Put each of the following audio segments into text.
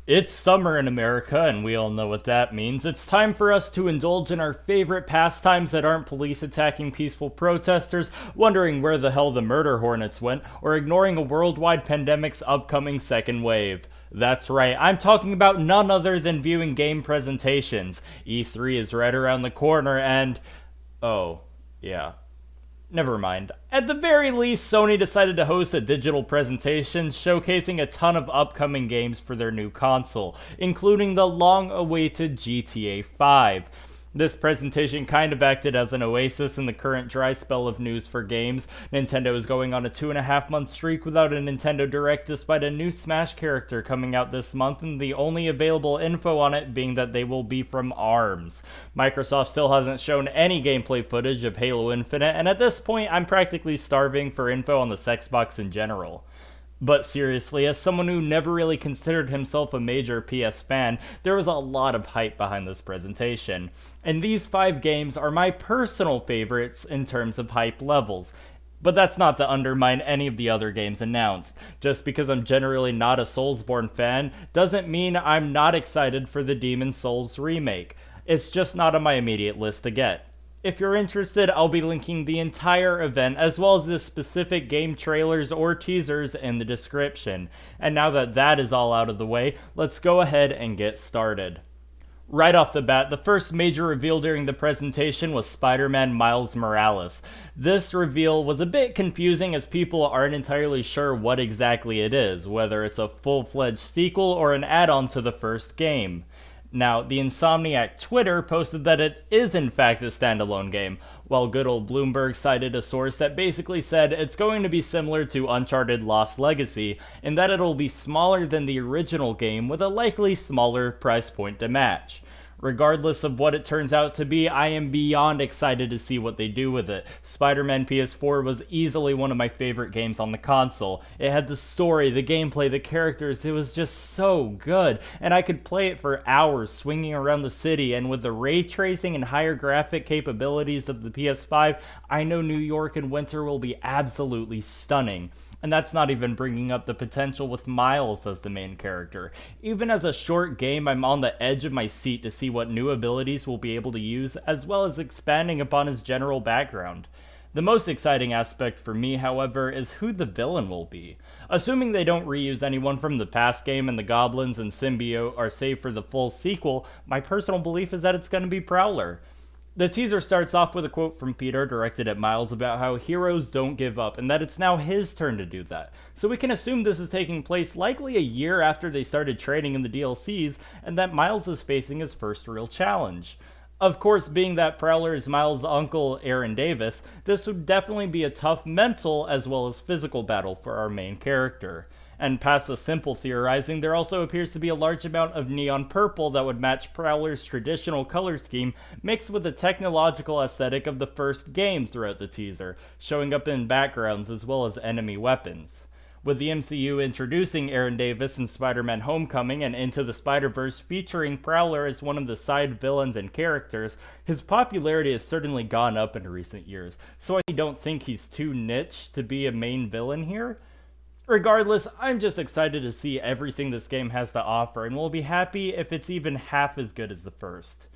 It's summer in America, and we all know what that means. It's time for us to indulge in our favorite pastimes that aren't police attacking peaceful protesters, wondering where the hell the murder hornets went, or ignoring a worldwide pandemic's upcoming second wave. That's right, I'm talking about none other than viewing game presentations. E3 is right around the corner, and... oh, yeah. Never mind. At the very least, Sony decided to host a digital presentation showcasing a ton of upcoming games for their new console, including the long-awaited GTA 5. This presentation kind of acted as an oasis in the current dry spell of news for games. Nintendo is going on a 2.5-month streak without a Nintendo Direct despite a new Smash character coming out this month, and the only available info on it being that they will be from ARMS. Microsoft still hasn't shown any gameplay footage of Halo Infinite, and at this point I'm practically starving for info on the Xbox in general. But seriously, as someone who never really considered himself a major PS fan, there was a lot of hype behind this presentation. And these 5 games are my personal favorites in terms of hype levels. But that's not to undermine any of the other games announced. Just because I'm generally not a Soulstorm fan doesn't mean I'm not excited for the Demon's Souls remake. It's just not on my immediate list to get. If you're interested, I'll be linking the entire event as well as the specific game trailers or teasers in the description. And now that that is all out of the way, let's go ahead and get started. Right off the bat, the first major reveal during the presentation was Spider-Man Miles Morales. This reveal was a bit confusing as people aren't entirely sure what exactly it is, whether it's a full-fledged sequel or an add-on to the first game. Now, the Insomniac Twitter posted that it is in fact a standalone game, while good old Bloomberg cited a source that basically said it's going to be similar to Uncharted Lost Legacy, in that it'll be smaller than the original game with a likely smaller price point to match. Regardless of what it turns out to be, I am beyond excited to see what they do with it. Spider-Man PS4 was easily one of my favorite games on the console. It had the story, the gameplay, the characters, it was just so good, and I could play it for hours swinging around the city, and with the ray tracing and higher graphic capabilities of the PS5, I know New York in winter will be absolutely stunning. And that's not even bringing up the potential with Miles as the main character. Even as a short game, I'm on the edge of my seat to see what new abilities we'll be able to use, as well as expanding upon his general background. The most exciting aspect for me, however, is who the villain will be. Assuming they don't reuse anyone from the past game and the goblins and symbiote are saved for the full sequel, my personal belief is that it's going to be Prowler. The teaser starts off with a quote from Peter directed at Miles about how heroes don't give up and that it's now his turn to do that. So we can assume this is taking place likely a year after they started training in the DLCs and that Miles is facing his first real challenge. Of course, being that Prowler is Miles' uncle, Aaron Davis, this would definitely be a tough mental as well as physical battle for our main character. And past the simple theorizing, there also appears to be a large amount of neon purple that would match Prowler's traditional color scheme, mixed with the technological aesthetic of the first game throughout the teaser, showing up in backgrounds as well as enemy weapons. With the MCU introducing Aaron Davis in Spider-Man Homecoming and Into the Spider-Verse featuring Prowler as one of the side villains and characters, his popularity has certainly gone up in recent years, so I don't think he's too niche to be a main villain here. Regardless, I'm just excited to see everything this game has to offer, and will be happy if it's even half as good as the first.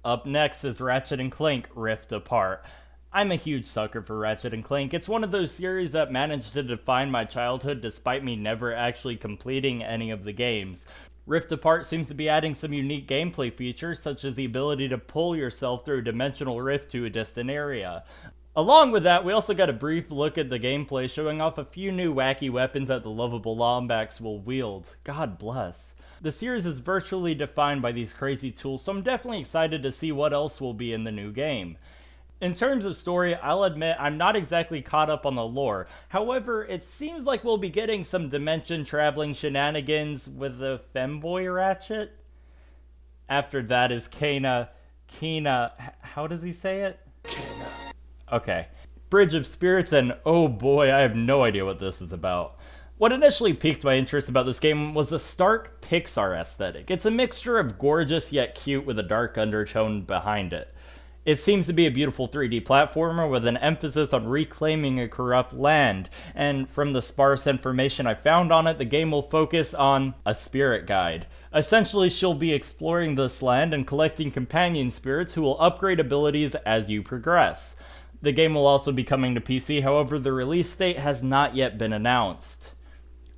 Up next is Ratchet and Clank Rift Apart. I'm a huge sucker for Ratchet and Clank. It's one of those series that managed to define my childhood despite me never actually completing any of the games. Rift Apart seems to be adding some unique gameplay features, such as the ability to pull yourself through a dimensional rift to a distant area. Along with that, we also got a brief look at the gameplay showing off a few new wacky weapons that the lovable Lombax will wield. God bless. The series is virtually defined by these crazy tools, so I'm definitely excited to see what else will be in the new game. In terms of story, I'll admit I'm not exactly caught up on the lore. However, it seems like we'll be getting some dimension-traveling shenanigans with the femboy Ratchet. After that is Kena, how does he say it? Kena. Okay. Bridge of Spirits, and oh boy, I have no idea what this is about. What initially piqued my interest about this game was the stark Pixar aesthetic. It's a mixture of gorgeous yet cute with a dark undertone behind it. It seems to be a beautiful 3D platformer with an emphasis on reclaiming a corrupt land, and from the sparse information I found on it, the game will focus on a spirit guide. Essentially, she'll be exploring this land and collecting companion spirits who will upgrade abilities as you progress. The game will also be coming to PC, however the release date has not yet been announced.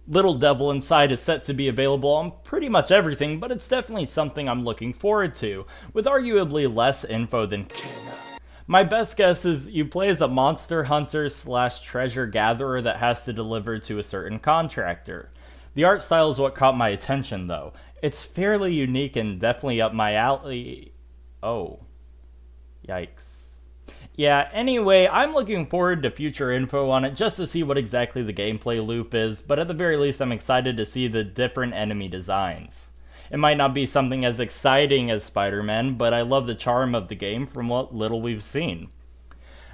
Little Devil Inside is set to be available on pretty much everything, but it's definitely something I'm looking forward to, with arguably less info than My best guess is you play as a monster hunter / treasure gatherer that has to deliver to a certain contractor. The art style is what caught my attention though. It's fairly unique and definitely up my alley. Oh. Yikes. Yeah, anyway, I'm looking forward to future info on it just to see what exactly the gameplay loop is, but at the very least I'm excited to see the different enemy designs. It might not be something as exciting as Spiderman, but I love the charm of the game from what little we've seen.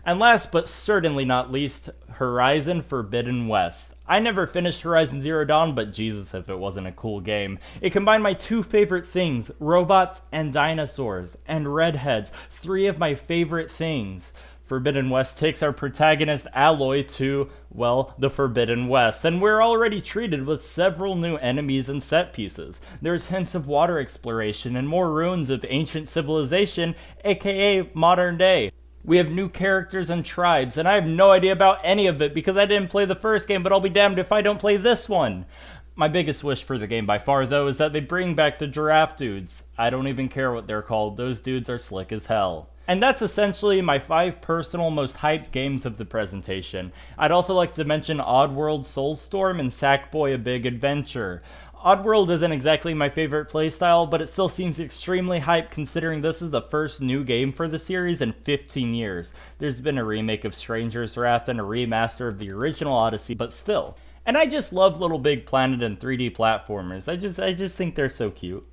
And last but certainly not least, Horizon Forbidden West. I never finished Horizon Zero Dawn, but Jesus if it wasn't a cool game. It combined my two favorite things, robots and dinosaurs, and redheads, three of my favorite things. Forbidden West takes our protagonist Aloy to, well, the Forbidden West, and we're already treated with several new enemies and set pieces. There's hints of water exploration and more ruins of ancient civilization, aka modern day. We have new characters and tribes, and I have no idea about any of it because I didn't play the first game, but I'll be damned if I don't play this one. My biggest wish for the game by far, though, is that they bring back the giraffe dudes. I don't even care what they're called, those dudes are slick as hell. And that's essentially my 5 personal most hyped games of the presentation. I'd also like to mention Oddworld, Soulstorm, and Sackboy A Big Adventure. Oddworld isn't exactly my favorite playstyle, but it still seems extremely hyped considering this is the first new game for the series in 15 years. There's been a remake of Stranger's Wrath and a remaster of the original Odyssey, but still. And I just love Little Big Planet and 3D platformers. I just think they're so cute.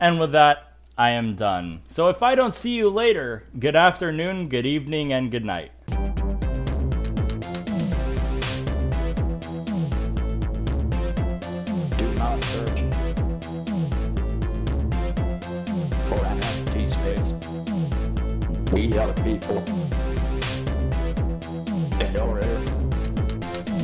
And with that, I am done. So if I don't see you later, good afternoon, good evening, and good night. Do not search for an empty space. We are people.